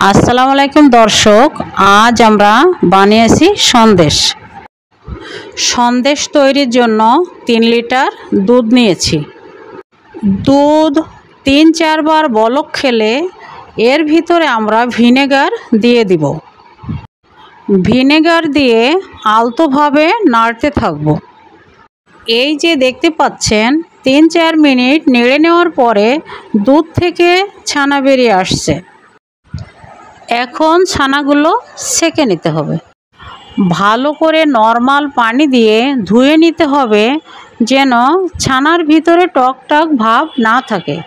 আসসালামু আলাইকুম দর্শক, আজ আমরা বানিয়েছি সন্দেশ তৈরির জন্য 3 লিটার দুধ নিয়েছি। দুধ 3-4 বার বলক খেলে এর ভিতরে আমরা ভিনেগার দিয়ে দিব। ভিনেগার দিয়ে আলতোভাবে নাড়তে থাকব। এই যে দেখতে পাচ্ছেন 3-4 মিনিট নেড়ে নেওয়ার পরে দুধ থেকে ছানা বেরিয়ে আসছে। এখন ছানাগুলো সেঁকে নিতে হবে। ভালো করে নরমাল পানি দিয়ে ধুয়ে নিতে হবে, যেন ছানার ভিতরে টক ভাব না থাকে।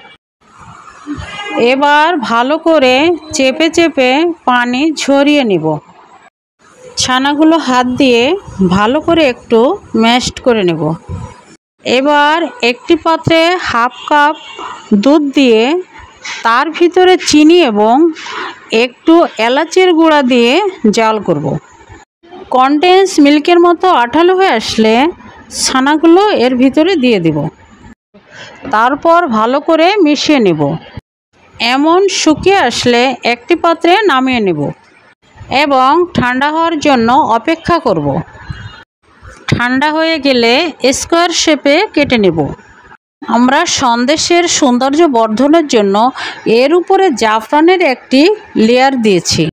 এবার ভালো করে চেপে চেপে পানি ঝরিয়ে নিব। ছানাগুলো হাত দিয়ে ভালো করে একটু ম্যাশড করে নেব। এবার একটি পাত্রে 1/2 কাপ দুধ দিয়ে তার ভিতরে চিনি এবং একটু এলাচের গুঁড়া দিয়ে জাল করব। কনডেন্স মিল্কের মতো আঠালো হয়ে আসলে ছানাগুলো এর ভিতরে দিয়ে দিব। তারপর ভালো করে মিশিয়ে নেব। এমন শুকিয়ে আসলে একটি পাত্রে নামিয়ে নেব এবং ঠান্ডা হওয়ার জন্য অপেক্ষা করব। ঠান্ডা হয়ে গেলে স্কোয়ার শেপে কেটে নেব। আমরা সন্দেশের সৌন্দর্য বর্ধনের জন্য এর উপরে জাফরানের একটি লেয়ার দিয়েছি।